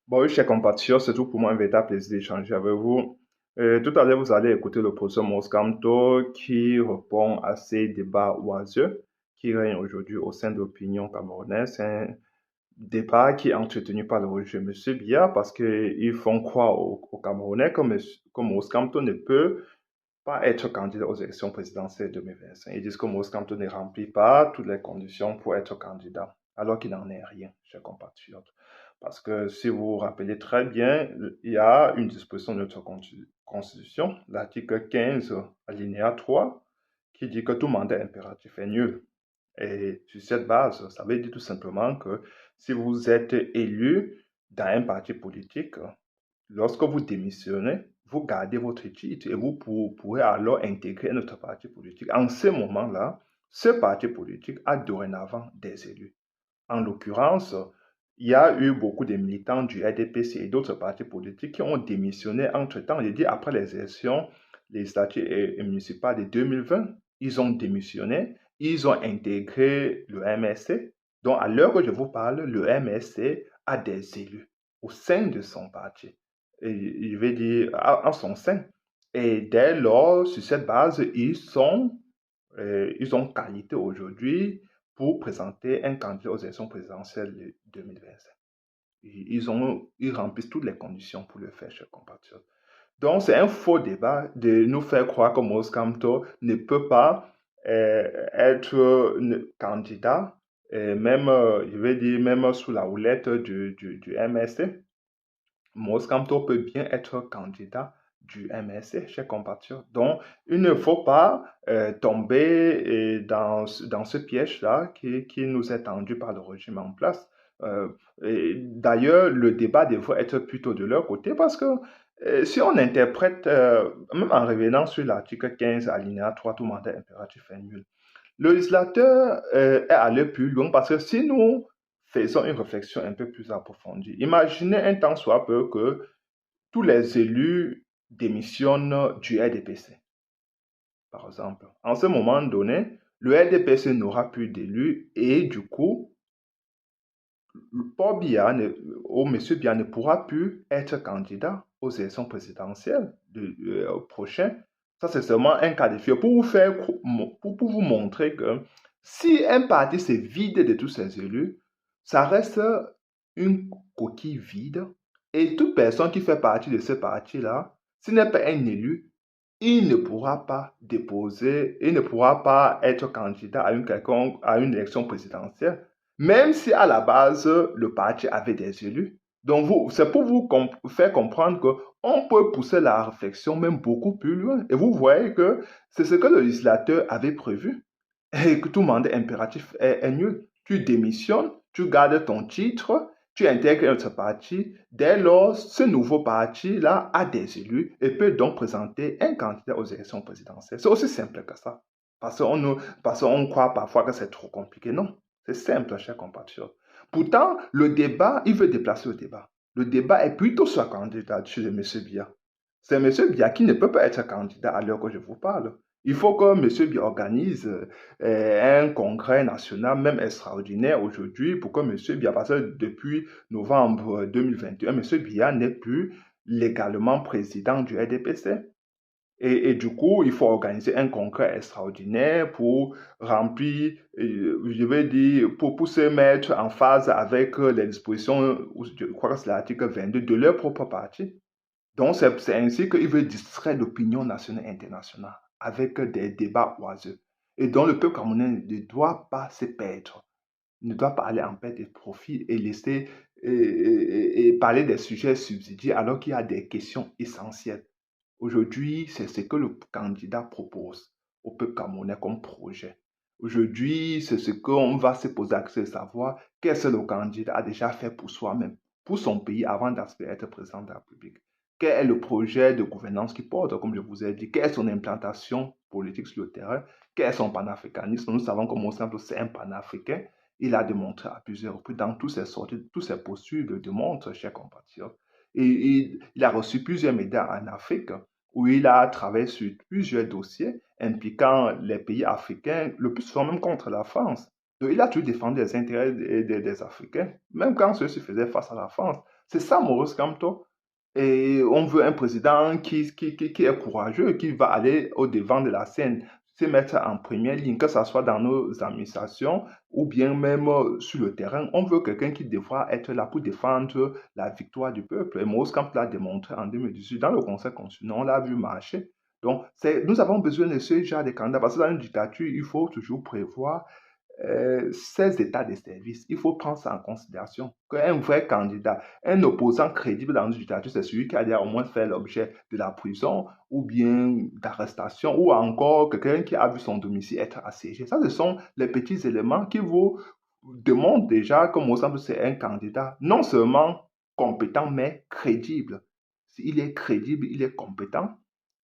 Bon, oui, chers compatriotes, c'est tout pour moi un véritable plaisir d'échanger avec vous. Tout à l'heure, vous allez écouter le professeur Moscanto qui répond à ces débats oiseux qui règnent aujourd'hui au sein de l'opinion camerounaise. C'est un débat qui est entretenu par le régime de M. Biya parce qu'ils font croire aux Camerounais que Moscanto ne peut pas être candidat aux élections présidentielles 2025. Ils disent que Moscanto ne remplit pas toutes les conditions pour être candidat, alors qu'il n'en est rien, chers compatriotes. Parce que si vous vous rappelez très bien, il y a une disposition de notre Constitution, l'article 15, alinéa 3, qui dit que tout mandat impératif est nul. Et sur cette base, ça veut dire tout simplement que si vous êtes élu dans un parti politique, lorsque vous démissionnez, vous gardez votre titre et vous pourrez alors intégrer notre parti politique. En ce moment-là, ce parti politique a dorénavant des élus. En l'occurrence, il y a eu beaucoup de militants du RDPC et d'autres partis politiques qui ont démissionné entre-temps. Je dis après les élections législatives et municipales de 2020, ils ont démissionné, ils ont intégré le MSC. Donc, à l'heure où je vous parle, le MSC a des élus au sein de son parti. Et je vais dire à son sein. Et dès lors, sur cette base, ils ont qualité aujourd'hui pour présenter un candidat aux élections présidentielles de 2025. Ils remplissent toutes les conditions pour le faire, chers compatriotes. Donc, c'est un faux débat de nous faire croire que Mos Camto ne peut pas être candidat, même, je vais dire, même sous la houlette du MSC. Mos Camto peut bien être candidat du MSC, chers compatriotes. Donc, il ne faut pas tomber dans ce piège-là qui nous est tendu par le régime en place. Euh, D'ailleurs, le débat devrait être plutôt de leur côté parce que si on interprète, même en revenant sur l'article 15, alinéa 3, tout mandat impératif est nul, le législateur est allé plus loin parce que si nous faisons une réflexion un peu plus approfondie, imaginez un temps soit peu que tous les élus démissionnent du RDPC, par exemple. En ce moment donné, le RDPC n'aura plus d'élus et du coup, Paul Biya ou M. Biya ne pourra plus être candidat aux élections présidentielles prochaines. Ça, c'est seulement un cas de figure pour vous montrer que si un parti se vide de tous ses élus, ça reste une coquille vide et toute personne qui fait partie de ce parti-là, s'il n'est pas un élu, il ne pourra pas déposer, il ne pourra pas être candidat à une élection présidentielle, même si à la base, le parti avait des élus. Donc, c'est pour vous faire comprendre qu'on peut pousser la réflexion même beaucoup plus loin. Et vous voyez que c'est ce que le législateur avait prévu et que tout mandat impératif est nul. Tu démissionnes, tu gardes ton titre, tu intègres notre parti. Dès lors, ce nouveau parti-là a des élus et peut donc présenter un candidat aux élections présidentielles. C'est aussi simple que ça. Parce qu'on croit parfois que c'est trop compliqué. Non, c'est simple, chers compatriotes. Pourtant, le débat, il veut déplacer le débat. Le débat est plutôt sur la candidature de M. Biya. C'est M. Biya qui ne peut pas être candidat à l'heure que je vous parle. Il faut que M. Biya organise un congrès national, même extraordinaire aujourd'hui, pour que M. Biya, parce que depuis novembre 2021, M. Biya n'est plus légalement président du RDPC. Et du coup, il faut organiser un congrès extraordinaire pour remplir, je vais dire, pour se mettre en phase avec les dispositions, je crois que c'est l'article 22 de leur propre parti. Donc, c'est ainsi qu'il veut distraire l'opinion nationale et internationale avec des débats oiseux. Et donc, le peuple camerounais ne doit pas se perdre, ne doit pas aller en perte de profit et laisser et parler des sujets subsidiaires alors qu'il y a des questions essentielles. Aujourd'hui, c'est ce que le candidat propose au peuple camerounais comme projet. Aujourd'hui, c'est ce qu'on va se poser la question de savoir qu'est-ce que le candidat a déjà fait pour soi-même, pour son pays avant d'aspérer être président de la République. Quel est le projet de gouvernance qu'il porte, comme je vous ai dit, quelle est son implantation politique sur le terrain, quel est son panafricanisme. Nous savons que Monsanto, c'est un panafricain. Il a démontré à plusieurs reprises dans toutes ses sorties, tous ses postures, il le démontre, chers compatriotes. Et il a reçu plusieurs médailles en Afrique où il a travaillé sur plusieurs dossiers impliquant les pays africains, le plus souvent même contre la France. Donc, il a toujours défendu les intérêts des Africains, même quand ceux-ci faisaient face à la France. C'est ça, Maurice Kamto. Et on veut un président qui est courageux, qui va aller au devant de la scène, se mettre en première ligne, que ce soit dans nos administrations ou bien même sur le terrain. On veut quelqu'un qui devra être là pour défendre la victoire du peuple. Et Maurice Kamto l'a démontré en 2018 dans le Conseil constitutionnel, on l'a vu marcher. Donc, nous avons besoin de ce genre de candidats parce que dans une dictature, il faut toujours prévoir ces états de service. Il faut prendre ça en considération. Qu'un vrai candidat, un opposant crédible dans une dictature, c'est celui qui a déjà au moins fait l'objet de la prison ou bien d'arrestation ou encore quelqu'un qui a vu son domicile être assiégé. Ça, ce sont les petits éléments qui vous démontrent déjà que Moussambou, c'est un candidat non seulement compétent, mais crédible. Il est crédible, il est compétent,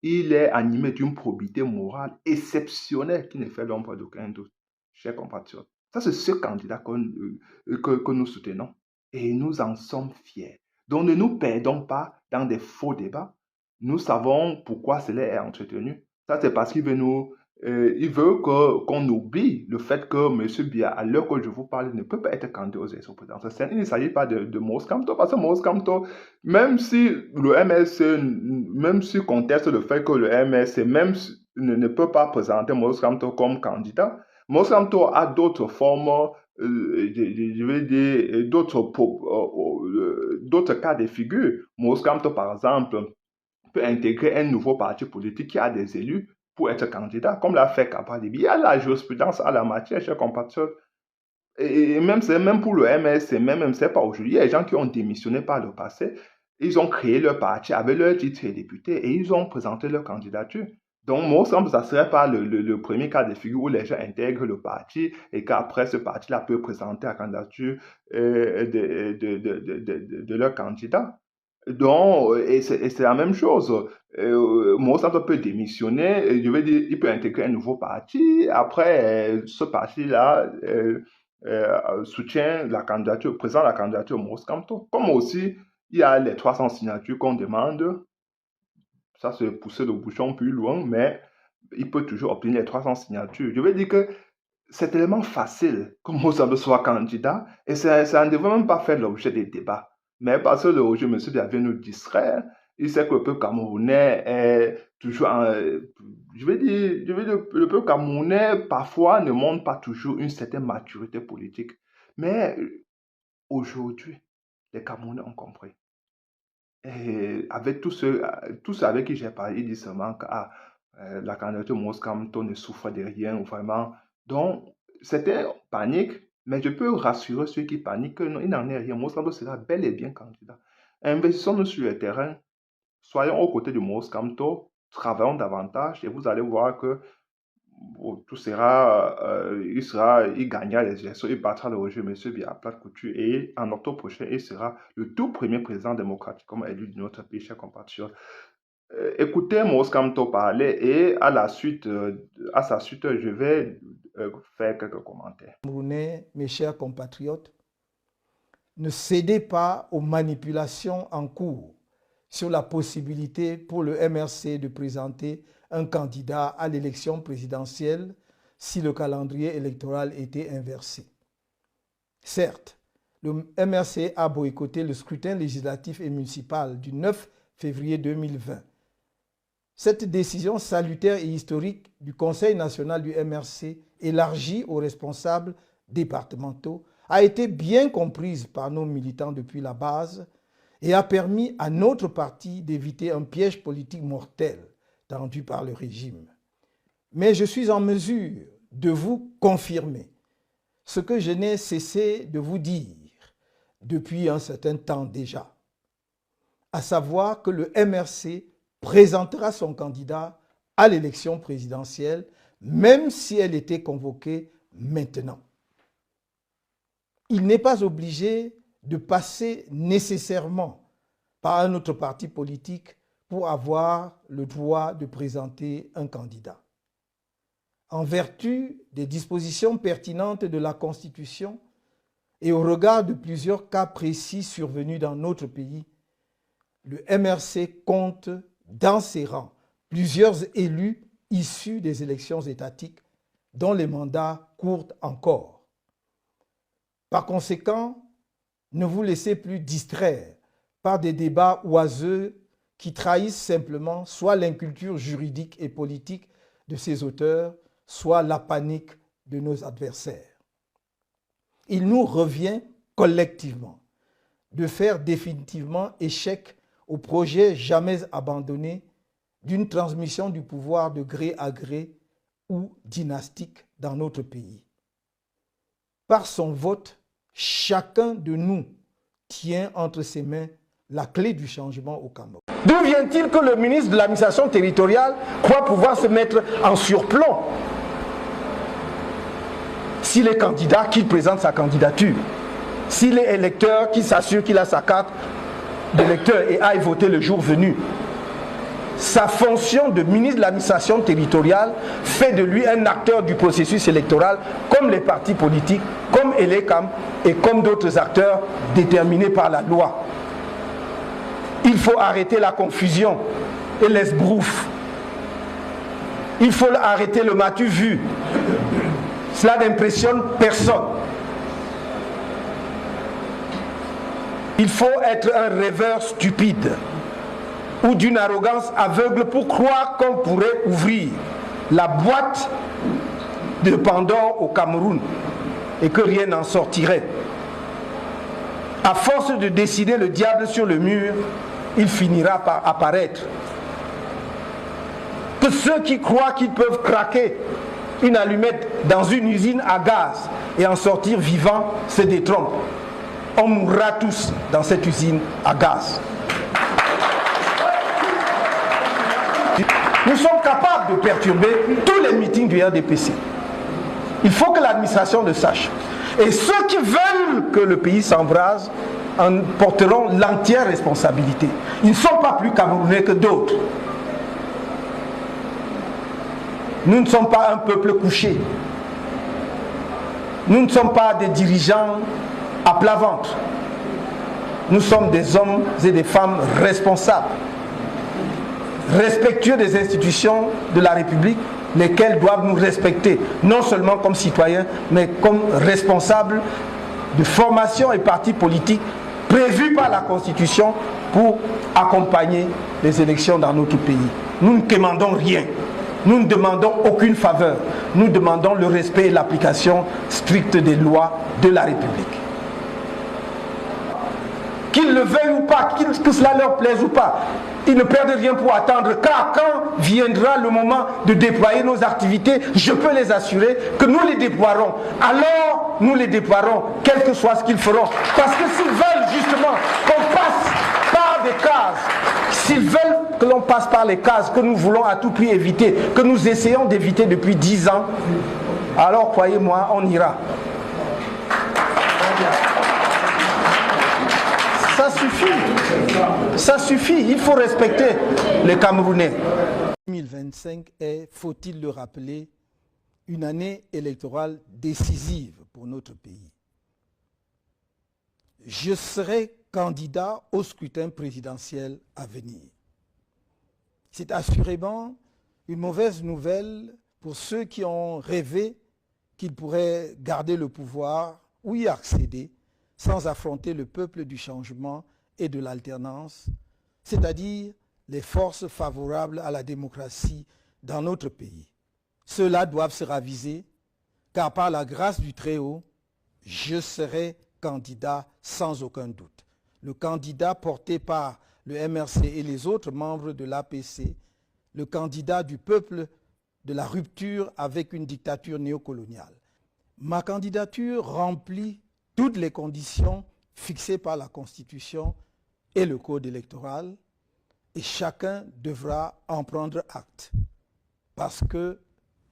il est animé d'une probité morale exceptionnelle qui ne fait l'ombre d'aucun doute, chers compatriotes. Ça, c'est ce candidat que nous soutenons et nous en sommes fiers. Donc, ne nous perdons pas dans des faux débats. Nous savons pourquoi cela est entretenu. Ça, c'est parce qu'il veut il veut qu'on oublie le fait que M. Biya, à l'heure que je vous parle, ne peut pas être candidat aux élections présidentielles. Il ne s'agit pas de Maurice Kamto, parce que Maurice Kamto, même si le MLC, même si conteste le fait que le MLC ne peut pas présenter Maurice Kamto comme candidat, Maurice Kamto a d'autres formes, je vais dire, d'autres cas de figure. Maurice Kamto, par exemple, peut intégrer un nouveau parti politique qui a des élus pour être candidat, comme l'a fait Kabalibi. Il y a la jurisprudence à la matière, chers compatriotes. Et même pour le MSC, même c'est pas aujourd'hui. Il y a des gens qui ont démissionné par le passé. Ils ont créé leur parti avec leur titre de député et ils ont présenté leur candidature. Donc, moi, ça ne serait pas le premier cas de figure où les gens intègrent le parti et qu'après, ce parti-là peut présenter la candidature de leur candidat. Donc, et c'est la même chose. Monstant peut démissionner, et je veux dire, il peut intégrer un nouveau parti. Après, ce parti-là soutient la candidature, présente la candidature de Maurice Kamto. Comme aussi, il y a les 300 signatures qu'on demande. Ça, c'est pousser le bouchon plus loin, mais il peut toujours obtenir les 300 signatures. Je veux dire que c'est tellement facile que Mozambique soit candidat et ça ne devrait même pas faire l'objet des débats. Mais parce que le Roger Monsieur vient nous distraire, il sait que le peuple camerounais est toujours, le peuple camerounais parfois ne montre pas toujours une certaine maturité politique. Mais aujourd'hui, les Camerounais ont compris. Et avec tous ceux avec qui j'ai parlé, ils disent seulement que la candidature Maurice Kamto ne souffre de rien, vraiment. Donc, c'était panique, mais je peux rassurer ceux qui paniquent qu'il n'en est rien. Maurice Kamto sera bel et bien candidat. Investissons-nous sur le terrain, soyons aux côtés de Maurice Kamto, travaillons davantage et vous allez voir que tout sera, il gagnera les élections, il battra le Roger Monsieur Biya à plate couture et en octobre prochain, il sera le tout premier président démocratique comme élu de notre pays, chers compatriotes. Écoutez Maurice Kamto parler et à sa suite, je vais faire quelques commentaires. Mes chers compatriotes, ne cédez pas aux manipulations en cours sur la possibilité pour le MRC de présenter un candidat à l'élection présidentielle si le calendrier électoral était inversé. Certes, le MRC a boycotté le scrutin législatif et municipal du 9 février 2020. Cette décision salutaire et historique du Conseil national du MRC, élargie aux responsables départementaux, a été bien comprise par nos militants depuis la base et a permis à notre parti d'éviter un piège politique mortel tendu par le régime. Mais je suis en mesure de vous confirmer ce que je n'ai cessé de vous dire depuis un certain temps déjà, à savoir que le MRC présentera son candidat à l'élection présidentielle, même si elle était convoquée maintenant. Il n'est pas obligé de passer nécessairement par un autre parti politique pour avoir le droit de présenter un candidat. En vertu des dispositions pertinentes de la Constitution et au regard de plusieurs cas précis survenus dans notre pays, le MRC compte dans ses rangs plusieurs élus issus des élections étatiques dont les mandats courent encore. Par conséquent, ne vous laissez plus distraire par des débats oiseux qui trahissent simplement soit l'inculture juridique et politique de ses auteurs, soit la panique de nos adversaires. Il nous revient collectivement de faire définitivement échec au projet jamais abandonné d'une transmission du pouvoir de gré à gré ou dynastique dans notre pays. Par son vote, chacun de nous tient entre ses mains la clé du changement au Cameroun. D'où vient-il que le ministre de l'administration territoriale croit pouvoir se mettre en surplomb s'il est candidat, qu'il présente sa candidature? S'il est électeur, qu'il s'assure qu'il a sa carte d'électeur et aille voter le jour venu? Sa fonction de ministre de l'administration territoriale fait de lui un acteur du processus électoral, comme les partis politiques, comme Elecam et comme d'autres acteurs déterminés par la loi. Il faut arrêter la confusion et l'esbrouf. Il faut arrêter le m'as-tu vu. Cela n'impressionne personne. Il faut être un rêveur stupide ou d'une arrogance aveugle pour croire qu'on pourrait ouvrir la boîte de Pandore au Cameroun et que rien n'en sortirait. À force de dessiner le diable sur le mur, il finira par apparaître. Que ceux qui croient qu'ils peuvent craquer une allumette dans une usine à gaz et en sortir vivant se détrompent. On mourra tous dans cette usine à gaz. Nous sommes capables de perturber tous les meetings du RDPC. Il faut que l'administration le sache. Et ceux qui veulent que le pays s'embrase en porteront l'entière responsabilité. Ils ne sont pas plus camerounais que d'autres. Nous ne sommes pas un peuple couché. Nous ne sommes pas des dirigeants à plat ventre. Nous sommes des hommes et des femmes responsables, respectueux des institutions de la République, lesquelles doivent nous respecter, non seulement comme citoyens, mais comme responsables de formations et partis politiques prévus par la Constitution pour accompagner les élections dans notre pays. Nous ne demandons rien. Nous ne demandons aucune faveur. Nous demandons le respect et l'application stricte des lois de la République. Qu'ils le veuillent ou pas, que cela leur plaise ou pas, ils ne perdent rien pour attendre, car quand viendra le moment de déployer nos activités, je peux les assurer que nous les déploierons. Alors, nous les déploierons, quel que soit ce qu'ils feront. Parce que s'ils veulent justement qu'on passe par des cases, s'ils veulent que l'on passe par les cases que nous voulons à tout prix éviter, que nous essayons d'éviter depuis 10 ans, alors croyez-moi, on ira. Ça suffit. Ça suffit. Il faut respecter les Camerounais. 2025 est, faut-il le rappeler, une année électorale décisive pour notre pays. Je serai candidat au scrutin présidentiel à venir. C'est assurément une mauvaise nouvelle pour ceux qui ont rêvé qu'ils pourraient garder le pouvoir ou y accéder sans affronter le peuple du changement et de l'alternance, c'est-à-dire les forces favorables à la démocratie dans notre pays. Ceux-là doivent se raviser, car par la grâce du Très-Haut, je serai candidat sans aucun doute. Le candidat porté par le MRC et les autres membres de l'APC, le candidat du peuple de la rupture avec une dictature néocoloniale. Ma candidature remplit toutes les conditions fixées par la Constitution et le Code électoral, et chacun devra en prendre acte, parce que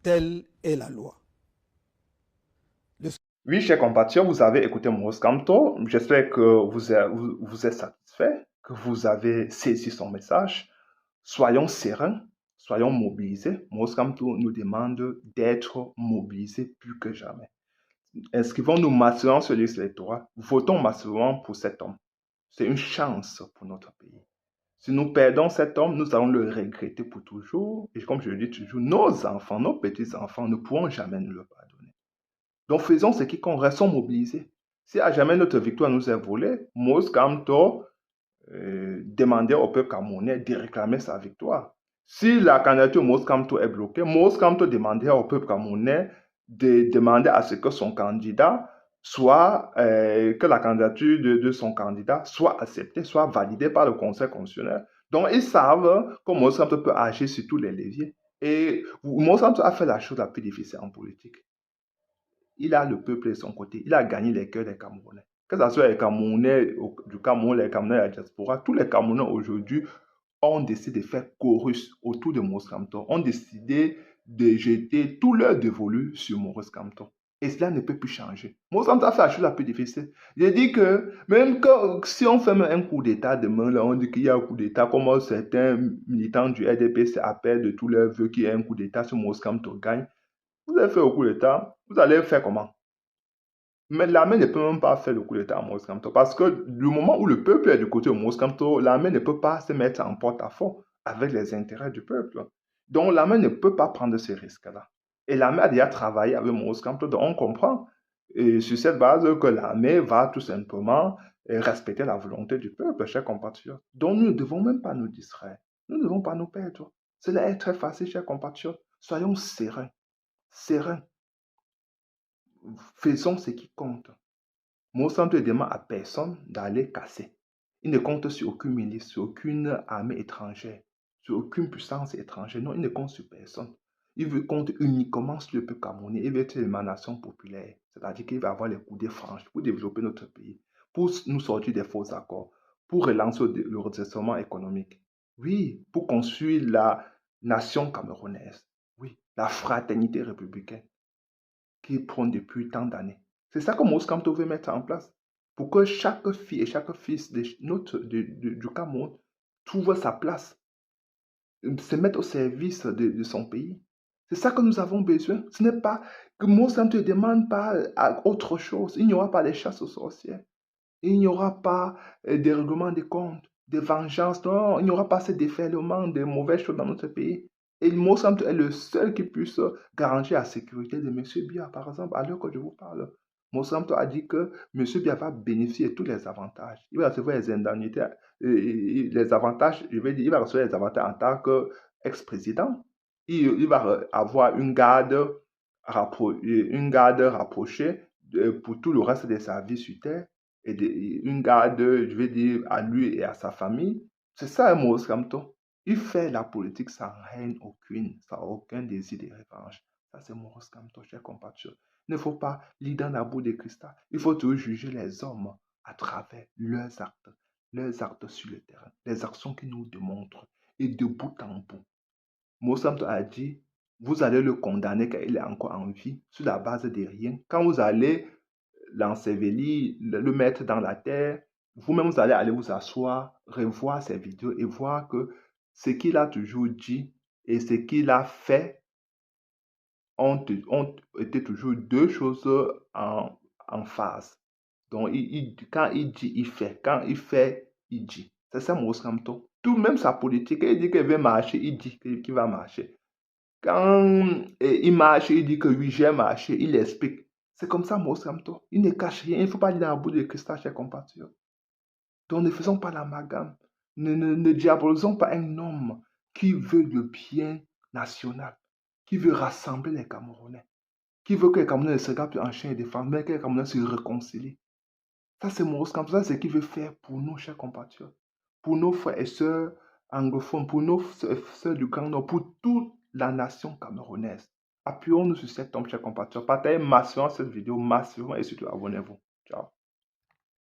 telle est la loi. Oui, chers compatriotes, vous avez écouté Maurice Kamto. J'espère que vous êtes satisfait, que vous avez saisi son message. Soyons sereins, soyons mobilisés. Maurice Kamto nous demande d'être mobilisés plus que jamais. Inscrivons-nous massivement sur liste électorale. Votons massivement pour cet homme. C'est une chance pour notre pays. Si nous perdons cet homme, nous allons le regretter pour toujours. Et comme je le dis toujours, nos enfants, nos petits-enfants ne pourront jamais nous le pardonner. Donc faisons ce qui compte, restons mobilisés. Si à jamais notre victoire nous est volée, Maurice Kamto demander au peuple camerounais de réclamer sa victoire. Si la candidature Moïse Kamto est bloquée, Moïse Kamto demandera au peuple camerounais de demander à ce que son candidat soit, que la candidature de son candidat soit acceptée, soit validée par le Conseil constitutionnel. Donc, ils savent que Moïse Kamto peut agir sur tous les leviers. Et Moïse Kamto a fait la chose la plus difficile en politique. Il a le peuple de son côté. Il a gagné les cœurs des Camerounais. Que ce soit les Camerounais du Cameroun, les Camerounais de la diaspora, tous les Camerounais aujourd'hui ont décidé de faire chorus autour de Moïse Kamto, ont décidé de jeter tout leur dévolu sur Moïse Kamto. Et cela ne peut plus changer. Moïse Kamto a fait la chose la plus difficile. J'ai dit que même si on fait un coup d'État demain, là, on dit qu'il y a un coup d'État, comme certains militants du RDPC appellent de tous leurs vœux qu'il y ait un coup d'État si Moïse Kamto gagne. Vous allez faire le coup d'État, vous allez faire comment? Mais l'armée ne peut même pas faire le coup d'État à Moïse Kamto. Parce que du moment où le peuple est du côté de Moïse Kamto, l'armée ne peut pas se mettre en porte-à-faux avec les intérêts du peuple. Donc l'armée ne peut pas prendre ce risque-là. Et l'armée a déjà travaillé avec Moïse Kamto, donc on comprend sur cette base que l'armée va tout simplement respecter la volonté du peuple, chers compatriotes. Donc nous ne devons même pas nous distraire. Nous ne devons pas nous perdre. Cela est très facile, chers compatriotes. Soyons sereins. Sereins. Faisons ce qui compte. Moïse Kamto ne demande à personne d'aller casser. Il ne compte sur aucune milice, sur aucune armée étrangère, sur aucune puissance étrangère. Non, il ne compte sur personne. Il compte uniquement sur le peuple camerounais. Il veut être l'émanation populaire. C'est-à-dire qu'il va avoir les coudées franches pour développer notre pays, pour nous sortir des faux accords, pour relancer le redressement économique. Oui, pour construire la nation camerounaise. Oui, la fraternité républicaine qui prône depuis tant d'années. C'est ça que Moïse Kamto veut mettre en place pour que chaque fille et chaque fils du Cameroun trouve sa place, se mette au service de son pays. C'est ça que nous avons besoin. Ce n'est pas que Moïse Kamto ne demande pas autre chose. Il n'y aura pas de chasse aux sorcières. Il n'y aura pas de règlement des comptes, de vengeance. Non, il n'y aura pas ce déferlement de mauvaises choses dans notre pays. Et Moïse Kamto est le seul qui puisse garantir la sécurité de M. Biya, par exemple, à l'heure que je vous parle. Moïse Kamto a dit que M. Biya va bénéficier de tous les avantages. Il va recevoir les indemnités, les avantages, je vais dire, il va recevoir les avantages en tant qu'ex-président. Il va avoir une garde rapprochée pour tout le reste de sa vie sur Terre. Et une garde, je vais dire, à lui et à sa famille. C'est ça, Moïse Kamto. Il fait la politique sans haine aucune, sans aucun désir de revanche. Ça, c'est Moïse Kamto, chers compatriotes. Il ne faut pas lire dans la boue de cristal. Il faut toujours juger les hommes à travers leurs actes sur le terrain, les actions qu'ils nous démontrent. Et de bout en bout, Moïse Kamto a dit, vous allez le condamner car il est encore en vie, sur la base de rien. Quand vous allez l'ensevelir, le mettre dans la terre, vous-même vous allez aller vous asseoir, revoir ces vidéos et voir que ce qu'il a toujours dit et ce qu'il a fait ont été toujours deux choses en phase. Donc, quand il dit, il fait. Quand il fait, il dit. C'est ça, Moïse Kamto. Tout même sa politique, il dit qu'il veut marcher, il dit qu'il va marcher. Quand il marche, il dit que oui, j'ai marché, il explique. C'est comme ça, Moïse Kamto. Il ne cache rien. Il ne faut pas aller dans la boue de cristal, chers compatriotes. Donc, ne faisons pas l'amalgame. Ne diabolisons pas un homme qui veut le bien national, qui veut rassembler les Camerounais, qui veut que les Camerounais ne se regardent plus en chien et défense, mais que les Camerounais se réconcilient. Ça, c'est Moïse Kamto. Ça, c'est ce qu'il veut faire pour nous, chers compatriotes, pour nos frères et sœurs anglophones, pour nos sœurs du Grand Nord, pour toute la nation camerounaise. Appuyons-nous sur cet homme, chers compatriotes. Partagez massivement cette vidéo, massivement, et surtout abonnez-vous.